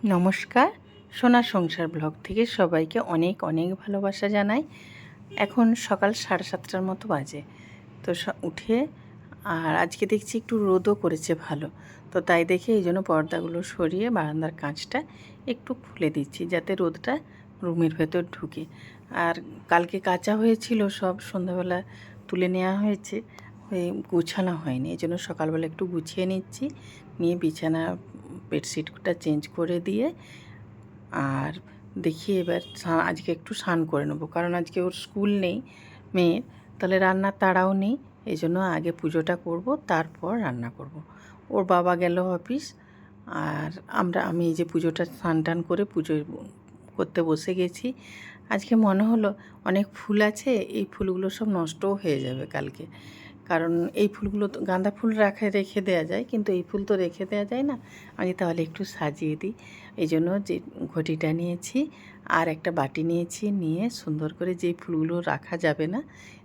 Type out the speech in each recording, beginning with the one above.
নমস্কার, সোনার সংসার ব্লগ থেকে সবাইকে অনেক অনেক ভালোবাসা জানাই। এখন সকাল 7:30টার মতো বাজে। তো উঠে আর আজকে দেখছি একটু রোদও করেছে ভালো। তো তাই দেখে এই জন্য পর্দাগুলো সরিয়ে বারান্দার কাঁচটা একটু খুলে দিচ্ছি যাতে রোদটা রুমের ভেতর ঢুকে। আর কালকে কাঁচা হয়েছিল, সব সন্ধ্যাবেলা তুলে নেওয়া হয়েছে, হয়ে গুছানো হয়নি। এই জন্য সকালবেলা একটু গুছিয়ে নিচ্ছি, নিয়ে বিছানা বেডশিটটা চেঞ্জ করে দিয়ে আর দেখি এবার আজকে একটু স্নান করে নেবো, কারণ আজকে ওর স্কুল নেই মেয়ের, তাহলে রান্নার তাড়াও নেই। এই জন্য আগে পুজোটা করব, তারপর রান্না করব। ওর বাবা গেল অফিস, আর আমি এই যে পুজোটা স্নান টান করে পুজো করতে বসে গেছি। আজকে মনে হলো অনেক ফুল আছে, এই ফুলগুলো সব নষ্টও হয়ে যাবে কালকে, কারণ এই ফুলগুলো তো গাঁদা ফুল রেখে দেওয়া যায়, কিন্তু এই ফুল তো রেখে দেওয়া যায় না। আমি তাহলে একটু সাজিয়ে দিই, এই জন্য যে ঘটিটা নিয়েছি আর একটা বাটি নিয়েছি, নিয়ে সুন্দর করে যেই ফুলগুলো রাখা যাবে না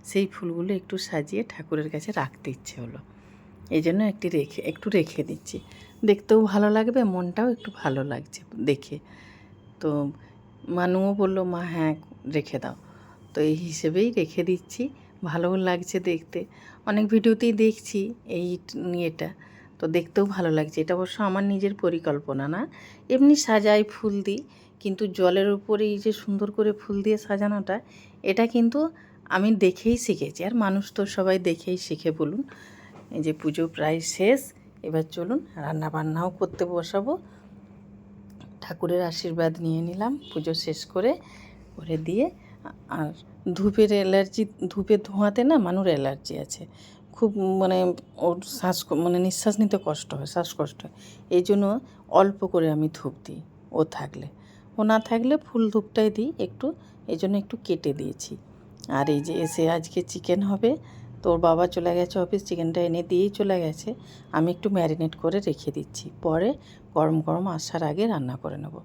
সেই ফুলগুলো একটু সাজিয়ে ঠাকুরের কাছে রাখতে ইচ্ছে হলো। এই জন্য একটু রেখে দিচ্ছি, দেখতেও ভালো লাগবে, মনটাও একটু ভালো লাগছে দেখে। তো মানুও বললো, মা হ্যাঁ রেখে দাও। তো এই হিসেবেই রেখে দিচ্ছি, ভালোও লাগছে দেখতে। অনেক ভিডিওতেই দেখছি এই ইয়েটা, তো দেখতেও ভালো লাগছে। এটা অবশ্য আমার নিজের পরিকল্পনা না, এমনি সাজাই ফুল দিই, কিন্তু জলের উপরে এই যে সুন্দর করে ফুল দিয়ে সাজানোটা, এটা কিন্তু আমি দেখেই শিখেছি। আর মানুষ তো সবাই দেখেই শিখে বলুন। এই যে পুজো প্রায় শেষ, এবার চলুন রান্না বান্নাও করতে বসাবো। ঠাকুরের আশীর্বাদ নিয়ে নিলাম পুজো শেষ করে দিয়ে। আর ধূপের ধোঁয়াতে না মানুষের অ্যালার্জি আছে খুব, মানে ওর নিঃশ্বাস নিতে কষ্ট হয়, শ্বাসকষ্ট হয়। এই জন্য অল্প করে আমি ধূপ দিই ও থাকলে। ও না থাকলে ফুল ধূপটাই দিই একটু, এই জন্য একটু কেটে দিয়েছি। আর এই যে এসে আজকে চিকেন হবে, তোর বাবা চলে গেছে অফিস, চিকেনটা এনে দিয়েই চলে গেছে। আমি একটু ম্যারিনেট করে রেখে দিচ্ছি, পরে গরম গরম আসার আগে রান্না করে নেব।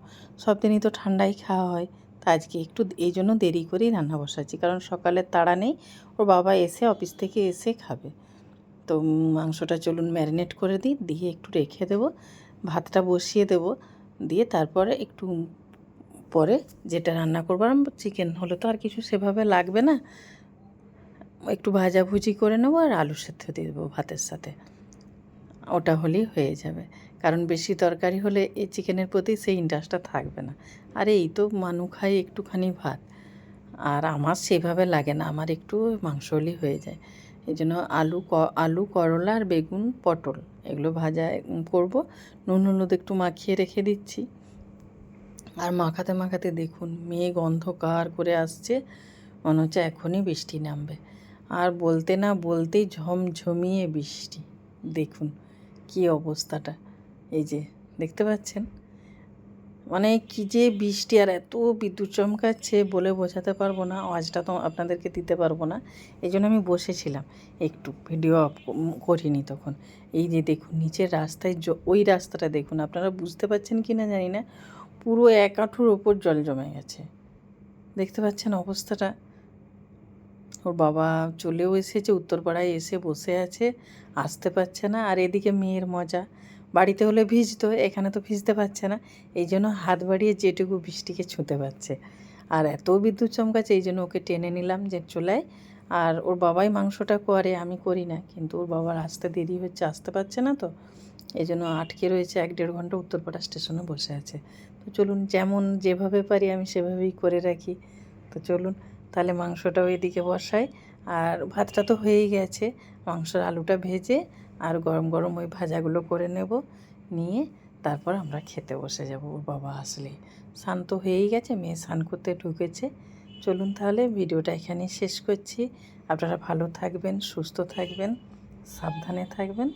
সব দিনই তো ঠান্ডাই খাওয়া হয়, তা আজকে একটু এই জন্য দেরি করেই রান্না বসাচ্ছি, কারণ সকালের তাড়া নেই, ওর বাবা এসে অফিস থেকে এসে খাবে। তো মাংসটা চলুন ম্যারিনেট করে দিই, দিয়ে একটু রেখে দেবো, ভাতটা বসিয়ে দেবো, দিয়ে তারপরে একটু পরে যেটা রান্না করবো। আর চিকেন হলে তো আর কিছু সেভাবে লাগবে না, একটু ভাজাভুজি করে নেবো আর আলু সেদ্ধ দিয়ে দেবো ভাতের সাথে, ওটা হলেই হয়ে যাবে। কারণ বেশি তরকারি হলে এই চিকেনের প্রতি সেই ইন্টারেস্টটা থাকবে না। আর এই তো মানু খাই একটুখানি ভাত, আর আমার সেভাবে লাগে না, আমার একটু মাংস হলেই হয়ে যায়। এই জন্য আলু করলা আর বেগুন পটল এগুলো ভাজা করব, নুন হলুদ একটু মাখিয়ে রেখে দিচ্ছি। আর মাখাতে মাখাতে দেখুন মেঘ অন্ধকার করে আসছে, মনে হচ্ছে এখনই বৃষ্টি নামবে। আর বলতে না বলতেই ঝমঝমিয়ে বৃষ্টি, দেখুন কী অবস্থাটা, এই যে দেখতে পাচ্ছেন। মানে কী যে বৃষ্টি, আর এত বিদ্যুৎ চমকাচ্ছে বলে বোঝাতে পারবো না, আওয়াজটা তো আপনাদেরকে দিতে পারবো না। এই জন্য আমি বসেছিলাম, একটু ভিডিও করিনি তখন। এই যে দেখুন নিচের রাস্তায় ওই রাস্তাটা দেখুন, আপনারা বুঝতে পারছেন কি না জানি না, পুরো 1 হাঁটুর ওপর জল জমে গেছে, দেখতে পাচ্ছেন অবস্থাটা। ওর বাবা চলেও এসেছে, উত্তরপাড়ায় এসে বসে আছে, আসতে পারছে না। আর এদিকে মেয়ের মজা, বাড়িতে হলে ভিজতো, এখানে তো ভিজতে পারছে না, এই জন্য হাত বাড়িয়ে যেটুকু বৃষ্টিকে ছুঁতে পারছে। আর এত বিদ্যুৎ চমকাচ্ছে, এই জন্য ওকে টেনে নিলাম যে চলে। আর ওর বাবাই মাংসটা করে, আমি করি না, কিন্তু ওর বাবার আসতে দেরি হচ্ছে, আসতে পারছে না, তো এই জন্য আটকে রয়েছে 1-1.5 ঘন্টা, উত্তরপাড়া স্টেশনে বসে আছে। তো চলুন যেভাবে পারি আমি সেভাবেই করে রাখি। তো চলুন তাহলে মাংসটাও এদিকে বসাই, আর ভাতটা তো হয়েই গেছে, মাংসর আলুটা ভেজে আর গরম গরম ওই ভাজাগুলো করে নেব, নিয়ে তারপর আমরা খেতে বসে যাব ওর বাবা আসলেই। স্নান তো হয়েই গেছে, মেয়ে স্নান করতে ঢুকেছে। চলুন তাহলে ভিডিওটা এখানেই শেষ করছি। আপনারা ভালো থাকবেন, সুস্থ থাকবেন, সাবধানে থাকবেন।